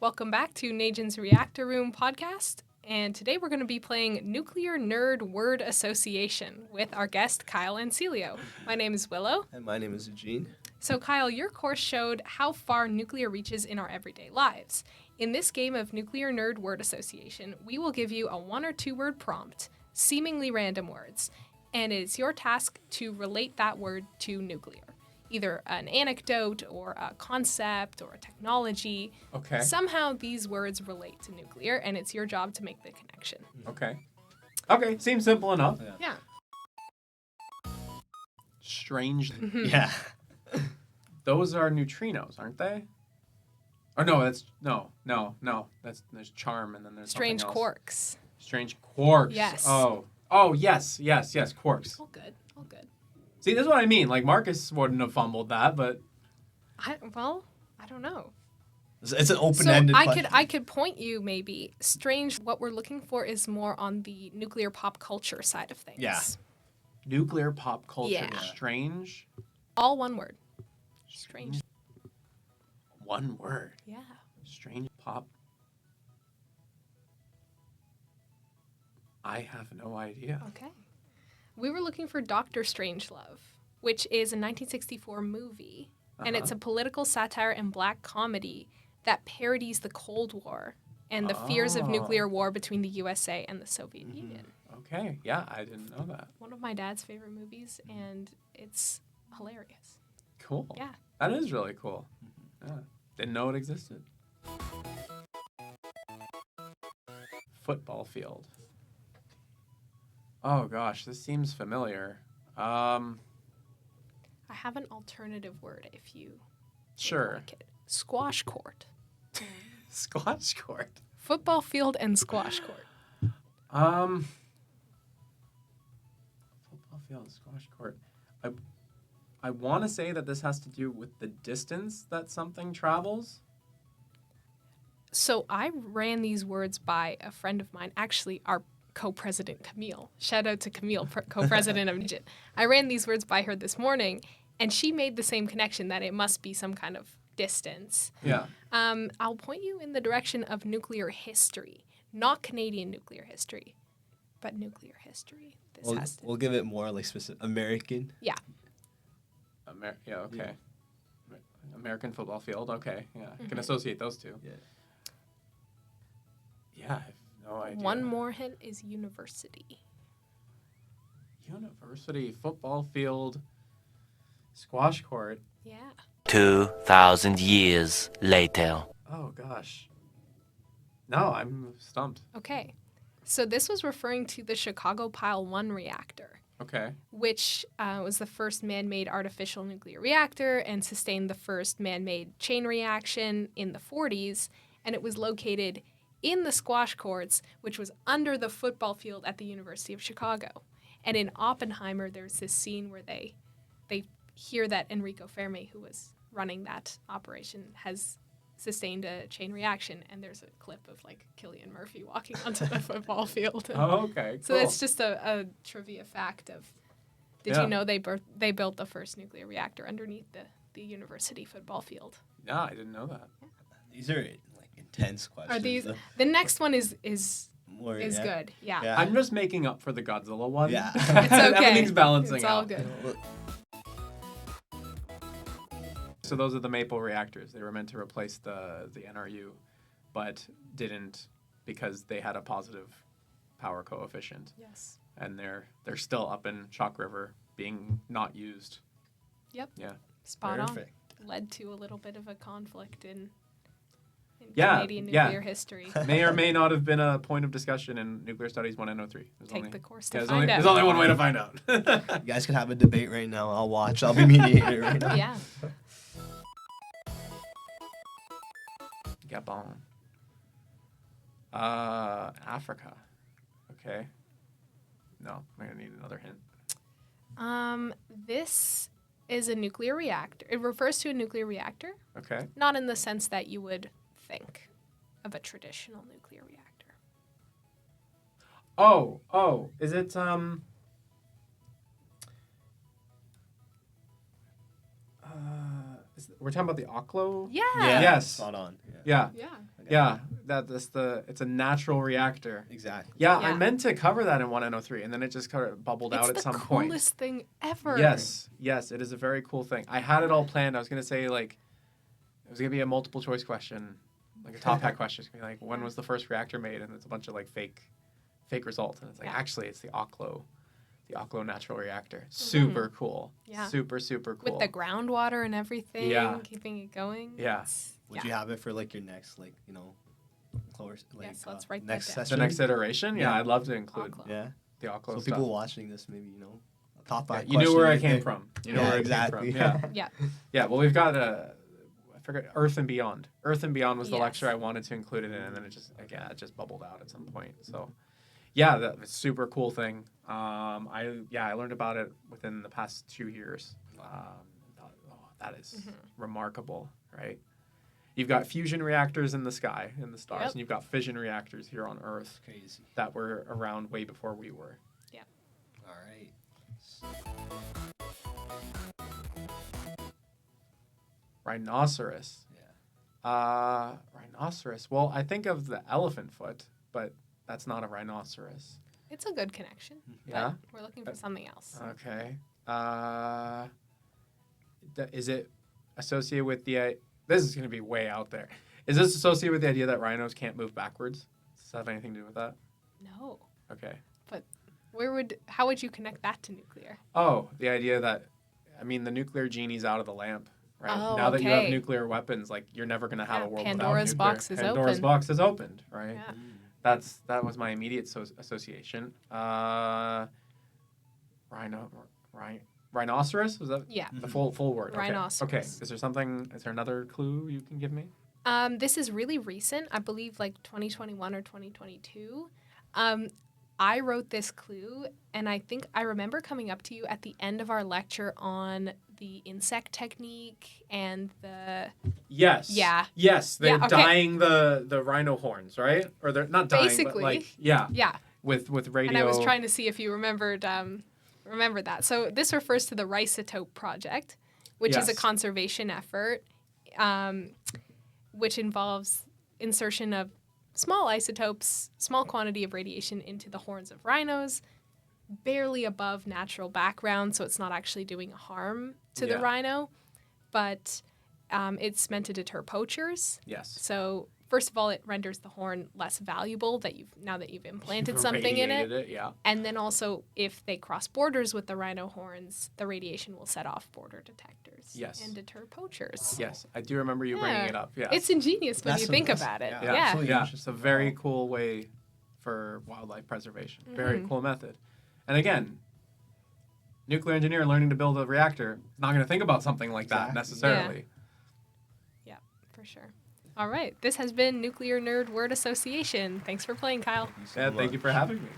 Welcome back to Najin's Reactor Room podcast, and today we're going to be playing Nuclear Ner Word Association with our guest, Kyle Ansilio. My name is Willow. And my name is Ajeen. So Kyle, your course showed how far nuclear reaches in our everyday lives. In this game of Nuclear Ner Word Association, we will give you a 1 or 2 word prompt, seemingly random words, and it is your task to relate that word to nuclear. Either an anecdote or a concept or a technology. Okay. Somehow these words relate to nuclear, and it's your job to make the connection. Okay. Okay, seems simple enough. Yeah. Strange. Yeah. Those are neutrinos, aren't they? Or no, that's no. There's charm and then there's Strange something else. quarks. Strange quarks. Yes. Oh, yes, quarks. All good. See, this is what I mean. Like, Marcus wouldn't have fumbled that, but... I don't know. It's an open-ended question. I could point you maybe. Strange, what we're looking for is more on the nuclear pop culture side of things. Yeah. Nuclear pop culture. Yeah. Strange. All one word. Strange. One word. Yeah. Strange pop. I have no idea. Okay. We were looking for Dr. Strangelove, which is a 1964 movie, and it's a political satire and black comedy that parodies the Cold War and the fears of nuclear war between the USA and the Soviet Union. Okay, yeah, I didn't know that. One of my dad's favorite movies, and it's hilarious. Cool. Yeah. That is really cool. Yeah. Didn't know it existed. Football field. Oh gosh, this seems familiar. I have an alternative word if you Sure. like it. Squash court. Squash court. Football field and squash court. Football field, squash court. I want to say that this has to do with the distance that something travels. So I ran these words by a friend of mine, actually our co-president Camille. Shout out to Camille, co-president of Nugent. I ran these words by her this morning, and she made the same connection that it must be some kind of distance. Yeah. I'll point you in the direction of nuclear history, not Canadian nuclear history, but nuclear history. We'll give it more like specific American. Yeah. Yeah. Okay. American football field. Okay. Yeah. I can associate those two. Yeah. Yeah. I have no idea. One more hint is university. University, football field, squash court. Yeah. 2,000 years later. Oh, gosh. No, I'm stumped. Okay. So this was referring to the Chicago Pile 1 reactor, Okay. which was the first man-made artificial nuclear reactor and sustained the first man-made chain reaction in the 40s, and it was located in the squash courts, which was under the football field at the University of Chicago. And in Oppenheimer, there's this scene where they hear that Enrico Fermi, who was running that operation, has sustained a chain reaction, and there's a clip of like Cillian Murphy walking onto the football field. Oh, okay. Cool. So that's just a trivia fact of, did you know they built the first nuclear reactor underneath the university football field? No, I didn't know that. These are like intense questions. Are these? though. The next one is More, good. Yeah. Yeah. I'm just making up for the Godzilla one. Yeah. It's okay. Everything's balancing It's all out. good. So those are the Maple reactors. They were meant to replace the NRU, but didn't because they had a positive power coefficient. Yes. And they're still up in Chalk River being not used. Yep. Yeah. Spot Perfect. on. Led to a little bit of a conflict in Yeah, Canadian yeah. nuclear history. May or may not have been a point of discussion in Nuclear Studies 103. Take the course to There's find out. There's only one way to find out. You guys can have a debate right now. I'll watch. I'll be mediator right now. Yeah. Gabon. Africa. Okay. No, I'm gonna need another hint. This is a nuclear reactor. It refers to a nuclear reactor, Okay. not in the sense that you would think of a traditional nuclear reactor. Oh, is it we're talking about the Oklo? Yeah. Yeah. Yes. Spot on. Yeah. Yeah. Yeah, it's a natural reactor. Exactly. Yeah, Yeah. I meant to cover that in 1N03, and then it just kind of bubbled out at It's some the point. coolest thing ever. Yes, it is a very cool thing. I had it all planned. I was gonna say like, it was gonna be a multiple choice question, like a top hat question. It's gonna be like, when was the first reactor made? And it's a bunch of like fake results, and it's like actually it's the Oklo natural reactor. Super cool. Yeah. Super cool. With the groundwater and everything, Yeah. keeping it going. Yeah. Would you have it for like your next, like, course, like Yes, let's write next that down. session? the next iteration? Yeah, Yeah. I'd love to include Oklo. Yeah. the Oklo So stuff. people watching this, maybe a top Yeah, five. you knew where I question, came they- from. You Yeah, know where exactly. I came from. Yeah. Yeah. Yeah, well, we've got I forget, Earth and Beyond. Earth and Beyond was the Yes. lecture I wanted to include it in, and then it just bubbled out at some point. So, yeah, that's a super cool thing. I learned about it within the past 2 years. That is remarkable, right? You've got fusion reactors in the sky, in the stars, Yep. and you've got fission reactors here on Earth Crazy. that were around way before we were. All right. Rhinoceros. Yeah. Rhinoceros. Well, I think of the elephant foot, but that's not a rhinoceros. It's a good connection. Yeah? But we're looking for something else. Okay. Is it associated with the... This is going to be way out there. Is this associated with the idea that rhinos can't move backwards? Does that have anything to do with that? No. Okay. How would you connect that to nuclear? Oh, the idea that... the nuclear genie's out of the lamp, right? Oh, now that you have okay. nuclear weapons, like, you're never going to have Yeah, a world Pandora's without nuclear. box is Pandora's open. box is opened, right? Yeah. That was my immediate association. Rhinoceros? Was that Yeah. the full word? Okay. Rhinoceros. Okay. Is there another clue you can give me? This is really recent. I believe like 2021 or 2022. I wrote this clue, and I think I remember coming up to you at the end of our lecture on the insect technique and the... Yes. Yeah. Yes. They're Yeah, okay. dyeing the rhino horns, right? Or they're not dyeing, but Basically. like, yeah. Yeah. With radio. And I was trying to see if you remembered that. So this refers to the Risotope Project, which is a Yes. conservation effort, which involves insertion of small isotopes, small quantity of radiation into the horns of rhinos, barely above natural background, so it's not actually doing harm to the Yeah. rhino, but it's meant to deter poachers. Yes. So first of all, it renders the horn less valuable now that you've implanted something in it. Radiated yeah. And then also, if they cross borders with the rhino horns, the radiation will set off border detectors Yes. and deter poachers. Yes. I do remember you bringing Yeah. it up. Yes. It's ingenious when you think That's- about it. yeah. Yeah, Yeah. Absolutely. yeah. interesting. It's a very cool way for wildlife preservation. Very Mm-hmm. cool method. And again, nuclear engineer learning to build a reactor, not going to think about something like that Exactly. necessarily. Yeah, for sure. All right. This has been Nuclear Nerd Word Association. Thanks for playing, Kyle. Yeah, thank you for having me.